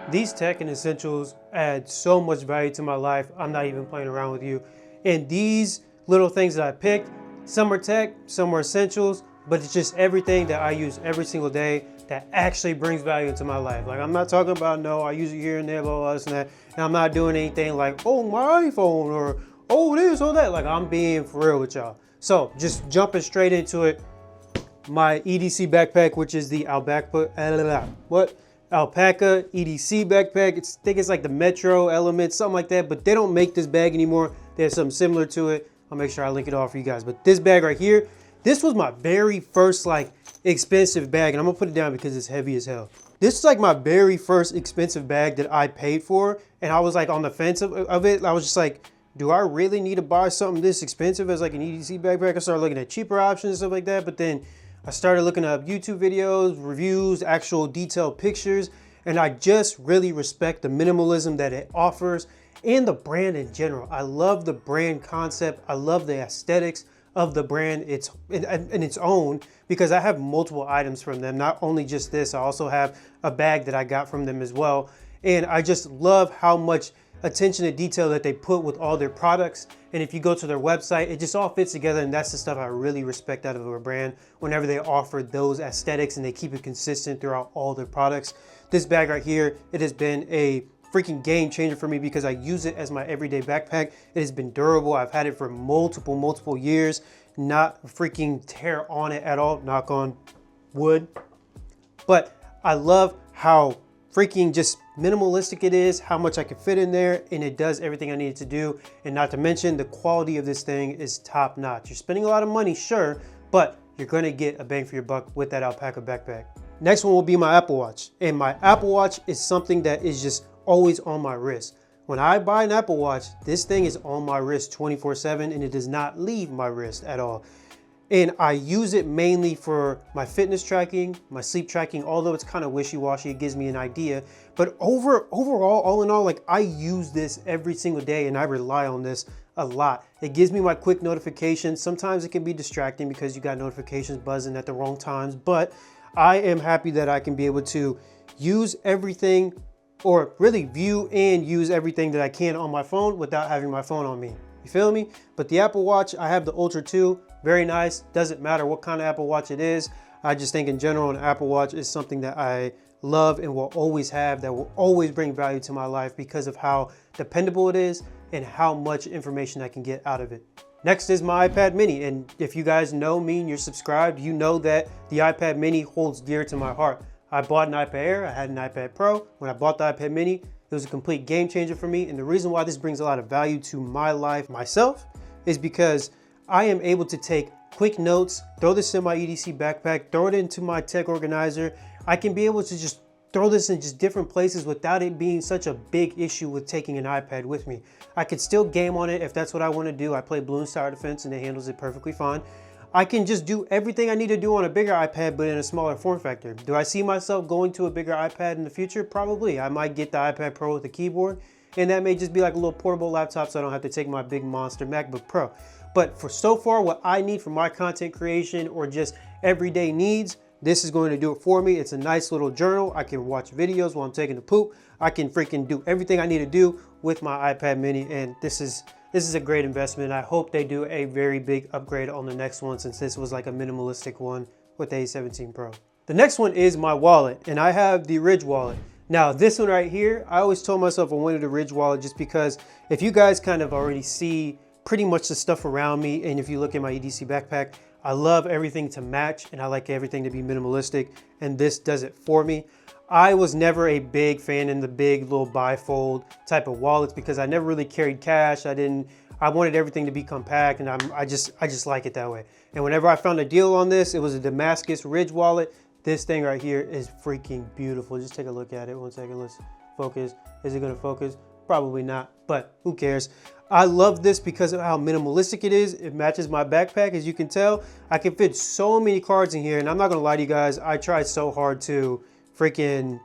These tech and essentials add so much value to my life. I'm not even playing around with you. And these little things that I picked, some are tech, some are essentials, but it's just everything that I use every single day that actually brings value into my life. Like, I'm not talking about, no, I use it here and there, blah, blah, this and that. And I'm not doing anything like, oh, my iPhone, or oh, this or that. Like, I'm being for real with y'all. So just jumping straight into it. My EDC backpack, which is the ALPAKA EDC backpack. I think it's like the Metro Element, something like that, but they don't make this bag anymore. There's something similar to it. I'll make sure I link it all for you guys. But this bag right here, this was my very first like expensive bag, and I'm gonna put it down because it's heavy as hell. This is like my very first expensive bag that I paid for, and I was like on the fence of it. I was just like, do I really need to buy something this expensive as like an EDC backpack? I started looking at cheaper options and stuff like that, but then I started looking up YouTube videos, reviews, actual detailed pictures, and I just really respect the minimalism that it offers and the brand in general. I love the brand concept. I love the aesthetics of the brand in its own, because I have multiple items from them. Not only just this, I also have a bag that I got from them as well. And I just love how much attention to detail that they put with all their products. And if you go to their website, it just all fits together, and that's the stuff I really respect out of a brand whenever they offer those aesthetics and they keep it consistent throughout all their products. This bag right here, it has been a freaking game changer for me because I use it as my everyday backpack. It has been durable. I've had it for multiple years, not freaking tear on it at all, knock on wood. But I love how freaking just minimalistic it is, how much I can fit in there, and it does everything I need it to do. And not to mention, the quality of this thing is top notch. You're spending a lot of money, sure, but you're gonna get a bang for your buck with that ALPAKA backpack. Next one will be my Apple Watch. And my Apple Watch is something that is just always on my wrist. When I buy an Apple Watch, this thing is on my wrist 24/7, and it does not leave my wrist at all. And I use it mainly for my fitness tracking, my sleep tracking, although it's kind of wishy-washy, it gives me an idea. But overall, all in all, like, I use this every single day and I rely on this a lot. It gives me my quick notifications. Sometimes it can be distracting because you got notifications buzzing at the wrong times, but I am happy that I can be able to use everything, or really view and use everything that I can on my phone without having my phone on me. You feel me? But the Apple Watch, I have the Ultra 2, very nice. Doesn't matter what kind of Apple Watch it is. I just think in general, an Apple Watch is something that I love and will always have, that will always bring value to my life because of how dependable it is and how much information I can get out of it. Next is my iPad mini, and if you guys know me and you're subscribed, you know that the iPad mini holds dear to my heart. I bought an iPad Air, I had an iPad Pro. When I bought the iPad mini, it was a complete game changer for me. And the reason why this brings a lot of value to my life, myself, is because I am able to take quick notes, throw this in my EDC backpack, throw it into my tech organizer. I can be able to just throw this in just different places without it being such a big issue with taking an iPad with me. I could still game on it if that's what I want to do. I play Bloons Tower Defense and it handles it perfectly fine. I can just do everything I need to do on a bigger iPad, but in a smaller form factor. Do I see myself going to a bigger iPad in the future? Probably. I might get the iPad Pro with a keyboard, and that may just be like a little portable laptop so I don't have to take my big monster MacBook Pro. But for so far, what I need for my content creation or just everyday needs, this is going to do it for me. It's a nice little journal. I can watch videos while I'm taking a poop. I can freaking do everything I need to do with my iPad mini, and this is a great investment. I hope they do a very big upgrade on the next one, since this was like a minimalistic one with the A17 Pro. The next one is my wallet, and I have the Ridge wallet. Now this one right here, I always told myself I wanted a Ridge wallet just because if you guys kind of already see pretty much the stuff around me, and if you look at my EDC backpack, I love everything to match and I like everything to be minimalistic, and this does it for me. I was never a big fan in the big little bifold type of wallets because I never really carried cash. I wanted everything to be compact, and I just like it that way. And whenever I found a deal on this, it was a Damascus Ridge wallet. This thing right here is freaking beautiful. Just take a look at it. 1 second, let's focus. Is it gonna focus? Probably not, but who cares? I love this because of how minimalistic it is. It matches my backpack, as you can tell. I can fit so many cards in here, and I'm not gonna lie to you guys, I tried so hard to freaking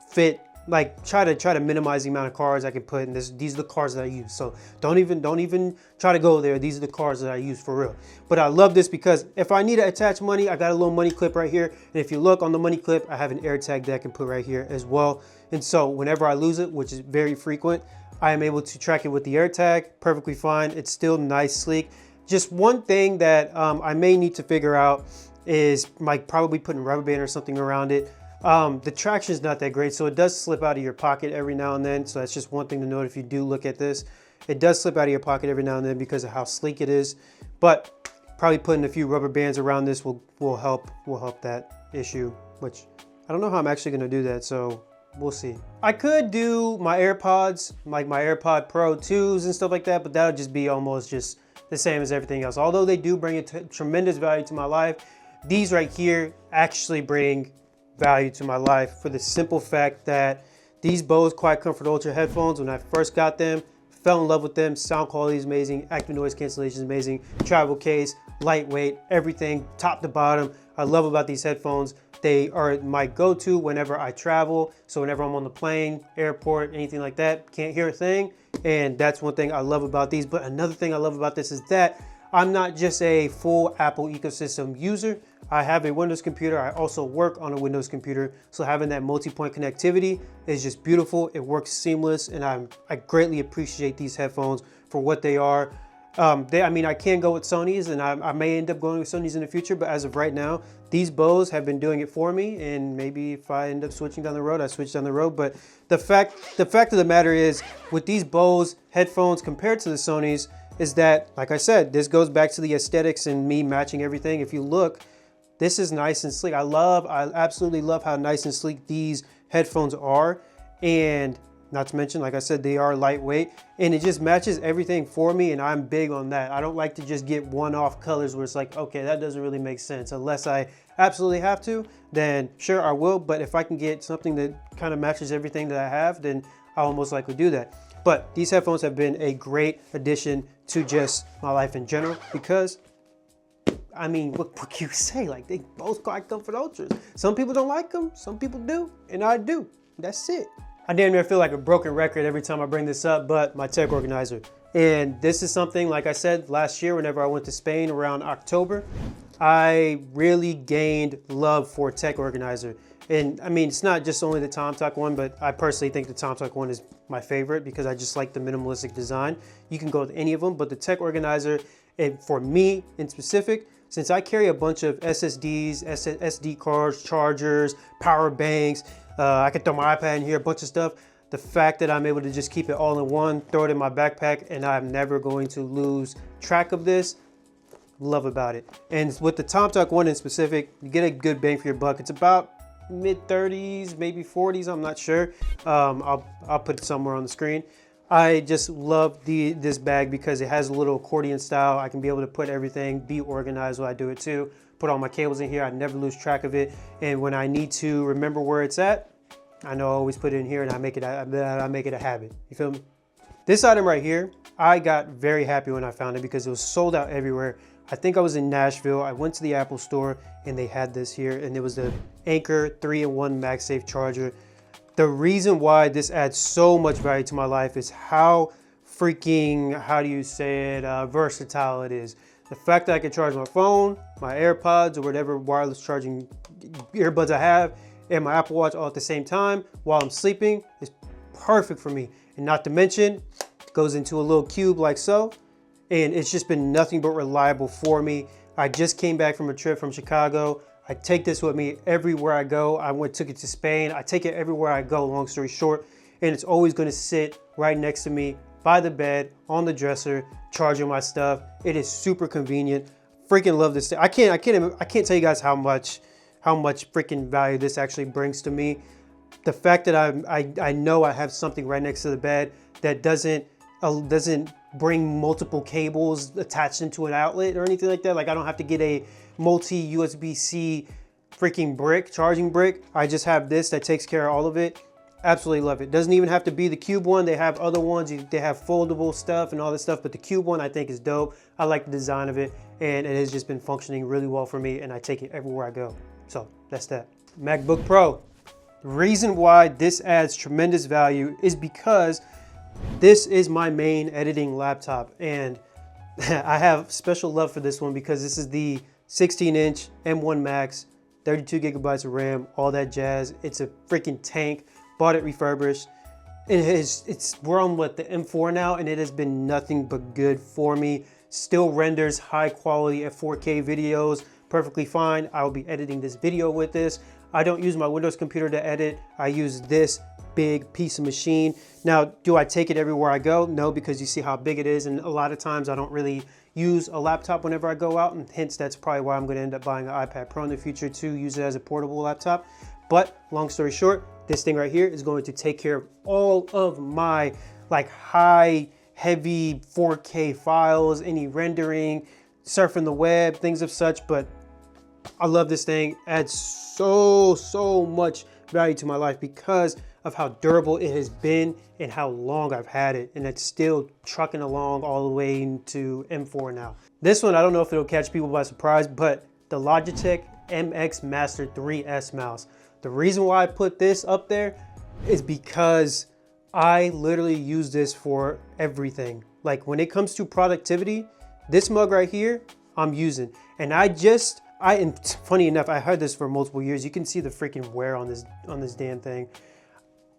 fit, like try to minimize the amount of cards I can put in this. These are the cards that I use, so don't even try to go there. These are the cards that I use for real. But I love this because if I need to attach money, I got a little money clip right here, and if you look on the money clip, I have an air tag that I can put right here as well. And so whenever I lose it, which is very frequent, I am able to track it with the AirTag perfectly fine. It's still nice, sleek. Just one thing that I may need to figure out is like probably putting rubber band or something around it. The traction is not that great, so it does slip out of your pocket every now and then. So that's just one thing to note if you do look at this. It does slip out of your pocket every now and then because of how sleek it is. But probably putting a few rubber bands around this will help that issue, which I don't know how I'm actually gonna do that, so we'll see. I could do my AirPods, like my AirPod Pro 2s and stuff like that, but that would just be almost just the same as everything else. Although they do bring a tremendous value to my life, these right here actually bring value to my life for the simple fact that these Bose QuietComfort Ultra headphones, when I first got them, fell in love with them. Sound quality is amazing, active noise cancellation is amazing, travel case, lightweight, everything, top to bottom. I love about these headphones. They are my go-to whenever I travel. So whenever I'm on the plane, airport, anything like that, can't hear a thing. And that's one thing I love about these. But another thing I love about this is that I'm not just a full Apple ecosystem user. I have a Windows computer. I also work on a Windows computer. So having that multi-point connectivity is just beautiful. It works seamless, and I greatly appreciate these headphones for what they are. I mean, I can go with Sony's, and I may end up going with Sony's in the future, but as of right now, these Bose have been doing it for me, and maybe if I end up switching down the road, I switch down the road. But the fact of the matter is, with these Bose headphones compared to the Sony's, is that, like I said, this goes back to the aesthetics and me matching everything. If you look, this is nice and sleek. I absolutely love how nice and sleek these headphones are, and not to mention, like I said, they are lightweight, and it just matches everything for me, and I'm big on that. I don't like to just get one-off colors where it's like, okay, that doesn't really make sense. Unless I absolutely have to, then sure, I will. But if I can get something that kind of matches everything that I have, then I'll most likely do that. But these headphones have been a great addition to just my life in general because, I mean, what can you say? Like, they both QuietComfort Ultras. Some people don't like them, some people do, and I do. That's it. I damn near feel like a broken record every time I bring this up, but my tech organizer. And this is something, like I said, last year, whenever I went to Spain around October, I really gained love for tech organizer. And I mean, it's not just only the tomtoc one, but I personally think the tomtoc one is my favorite because I just like the minimalistic design. You can go with any of them, but the tech organizer, and for me in specific, since I carry a bunch of SSDs, SD cards, chargers, power banks, I could throw my iPad in here, a bunch of stuff. The fact that I'm able to just keep it all in one, throw it in my backpack, and I'm never going to lose track of this, love about it. And with the tomtoc one in specific, you get a good bang for your buck. It's about mid 30s, maybe 40s, I'm not sure. I'll put it somewhere on the screen. I just love this bag because it has a little accordion style. I can be able to put everything, be organized while I do it too. Put all my cables in here, I never lose track of it. And when I need to remember where it's at, I know I always put it in here and I make it a habit. You feel me? This item right here, I got very happy when I found it because it was sold out everywhere. I think I was in Nashville. I went to the Apple store and they had this here, and it was the Anker 3-in-1 MagSafe charger. The reason why this adds so much value to my life is how freaking, how do you say it, versatile it is. The fact that I can charge my phone, my AirPods, or whatever wireless charging earbuds I have, and my Apple Watch all at the same time while I'm sleeping is perfect for me. And not to mention, it goes into a little cube like so, and it's just been nothing but reliable for me. I just came back from a trip from Chicago. I take this with me everywhere I go. Took it to Spain. I take it everywhere I go, long story short, and it's always gonna sit right next to me by the bed, on the dresser, charging my stuff. It is super convenient. Freaking love this thing. I can't tell you guys how much freaking value this actually brings to me. The fact that I know I have something right next to the bed that doesn't bring multiple cables attached into an outlet or anything like that. Like, I don't have to get a multi USB-C freaking charging brick. I just have this that takes care of all of it. Absolutely love it. Doesn't even have to be the cube one. They have other ones. They have foldable stuff and all this stuff, but the cube one I think is dope. I like the design of it, and it has just been functioning really well for me, and I take it everywhere I go. So that's that. MacBook Pro. The reason why this adds tremendous value is because this is my main editing laptop, and I have special love for this one because this is the 16-inch M1 Max, 32 gigabytes of RAM, all that jazz. It's a freaking tank. bought it refurbished. We're on what, the M4 now, and it has been nothing but good for me. Still renders high quality at 4K videos perfectly fine. I will be editing this video with this. I don't use my Windows computer to edit. I use this big piece of machine. Now, do I take it everywhere I go? No, because you see how big it is, and a lot of times I don't really use a laptop whenever I go out, and hence that's probably why I'm going to end up buying an iPad Pro in the future to use it as a portable laptop. But long story short, this thing right here is going to take care of all of my like high, heavy 4K files, any rendering, surfing the web, things of such. But I love this thing. Adds so much value to my life because of how durable it has been and how long I've had it, and it's still trucking along all the way into M4 now. This one, I don't know if it'll catch people by surprise, but the Logitech MX Master 3S mouse. The reason why I put this up there is because I literally use this for everything. Like when it comes to productivity, this mug right here, I'm using. And and funny enough, I had this for multiple years. You can see the freaking wear on this damn thing.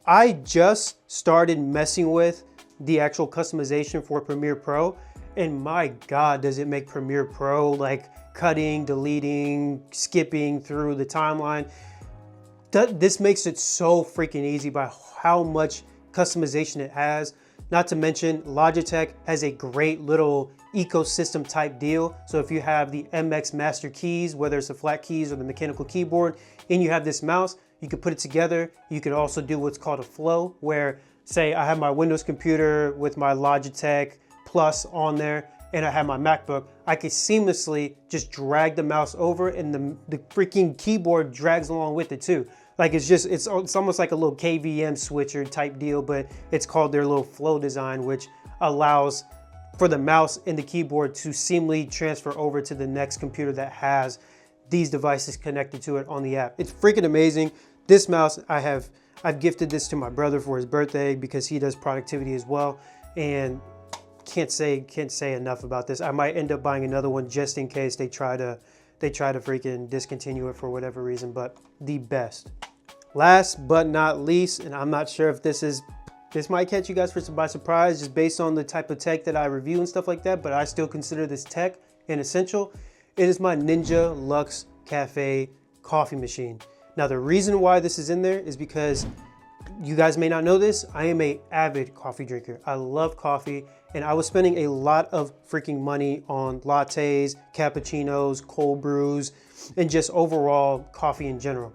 I just started messing with the actual customization for Premiere Pro, and my God, does it make Premiere Pro like cutting, deleting, skipping through the timeline. This makes it so freaking easy by how much customization it has. Not to mention, Logitech has a great little ecosystem type deal. So if you have the MX Master keys, whether it's the flat keys or the mechanical keyboard, and you have this mouse, you could put it together. You could also do what's called a flow, where say I have my Windows computer with my Logitech Plus on there, and I have my MacBook. I could seamlessly just drag the mouse over, and the freaking keyboard drags along with it too. Like it's almost like a little KVM switcher type deal, but it's called their little flow design, which allows for the mouse and the keyboard to seamlessly transfer over to the next computer that has these devices connected to it on the app. It's freaking amazing. This mouse, I've gifted this to my brother for his birthday because he does productivity as well, and can't say enough about this. I might end up buying another one just in case they try to freaking discontinue it for whatever reason, but the best. Last but not least, and I'm not sure if this might catch you guys by surprise just based on the type of tech that I review and stuff like that, but I still consider this tech an essential. It is my Ninja Luxe Café coffee machine. Now, the reason why this is in there is because you guys may not know this, I am an avid coffee drinker. I love coffee, and I was spending a lot of freaking money on lattes, cappuccinos, cold brews, and just overall coffee in general.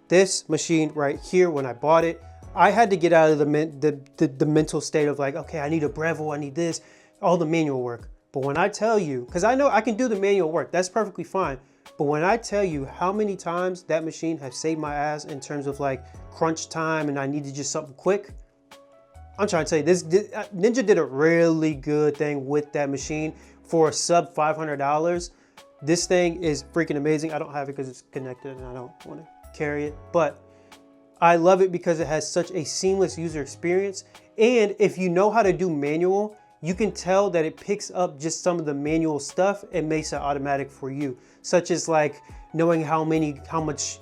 This machine right here, when I bought it, I had to get out of the mental state of like, okay, I need a Breville, I need this, all the manual work. But when I tell you, because I know I can do the manual work, that's perfectly fine. But when I tell you how many times that machine has saved my ass in terms of like crunch time and I needed just something quick, I'm trying to tell you, Ninja did a really good thing with that machine for sub $500. This thing is freaking amazing. I don't have it because it's connected and I don't want to carry it, but I love it because it has such a seamless user experience. And if you know how to do manual, you can tell that it picks up just some of the manual stuff and makes it automatic for you, such as like knowing how much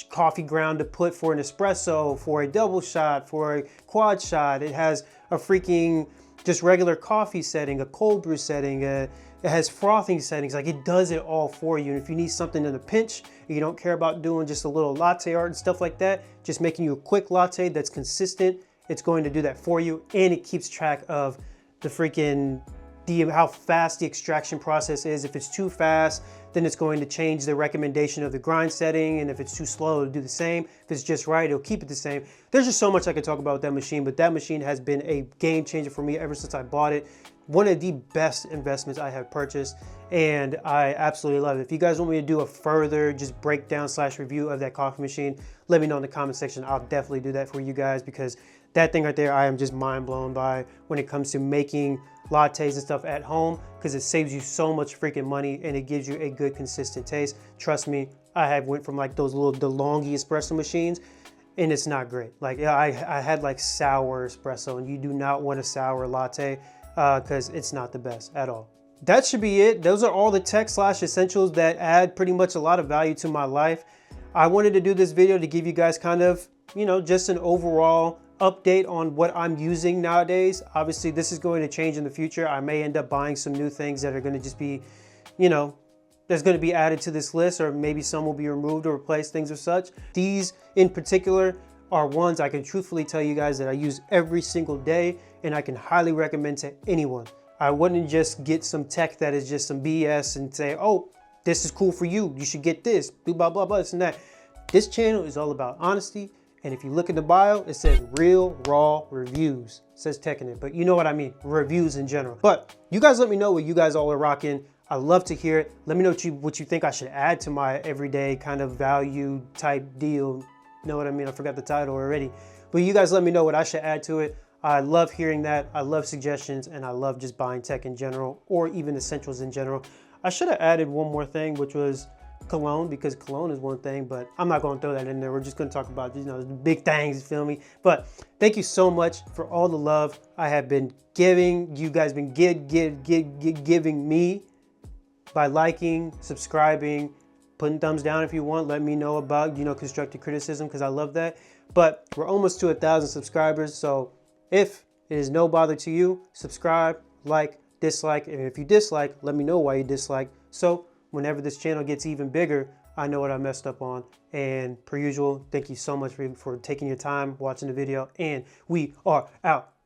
coffee ground to put for an espresso, for a double shot, for a quad shot. It has a freaking just regular coffee setting, a cold brew setting, it has frothing settings. Like, it does it all for you. And if you need something in a pinch, you don't care about doing just a little latte art and stuff like that, just making you a quick latte that's consistent, it's going to do that for you. And it keeps track of the freaking how fast the extraction process is. If it's too fast, then it's going to change the recommendation of the grind setting, and if it's too slow, it'll do the same. If it's just right, it'll keep it the same. There's just so much I could talk about with that machine, but that machine has been a game changer for me ever since I bought it. One of the best investments I have purchased, and I absolutely love it. If you guys want me to do a further just breakdown / review of that coffee machine, let me know in the comment section. I'll definitely do that for you guys, because that thing right there, I am just mind blown by when it comes to making lattes and stuff at home, because it saves you so much freaking money and it gives you a good consistent taste. Trust me, I have went from like those little DeLonghi espresso machines, and it's not great. Like, I had like sour espresso, and you do not want a sour latte because it's not the best at all. That should be it. Those are all the tech / essentials that add pretty much a lot of value to my life. I wanted to do this video to give you guys kind of you know, just an overall update on what I'm using nowadays. Obviously, this is going to change in the future. I may end up buying some new things that are going to just be, you know, that's going to be added to this list, or maybe some will be removed or replaced, things of such. These in particular are ones I can truthfully tell you guys that I use every single day, and I can highly recommend to anyone. I wouldn't just get some tech that is just some BS and say, oh, this is cool for you, you should get this, blah, blah, blah, this and that. This channel is all about honesty, and if you look in the bio, it says real, raw reviews. It says tech in it, but you know what I mean, reviews in general. But you guys let me know what you guys all are rocking. I love to hear it. Let me know what you think I should add to my everyday kind of value type deal. You know what I mean? I forgot the title already. But you guys let me know what I should add to it. I love hearing that. I love suggestions, and I love just buying tech in general, or even essentials in general. I should have added one more thing, which was cologne, because cologne is one thing, but I'm not going to throw that in there. We're just going to talk about, you know, the big things, you feel me? But thank you so much for all the love I have been giving. You guys been giving me by liking, subscribing, putting thumbs down if you want. Let me know about, you know, constructive criticism, because I love that. But we're almost to 1,000 subscribers, so if it is no bother to you, subscribe, like, dislike, and if you dislike, let me know why you dislike. So whenever this channel gets even bigger, I know what I messed up on. And per usual, thank you so much for taking your time watching the video, and we are out.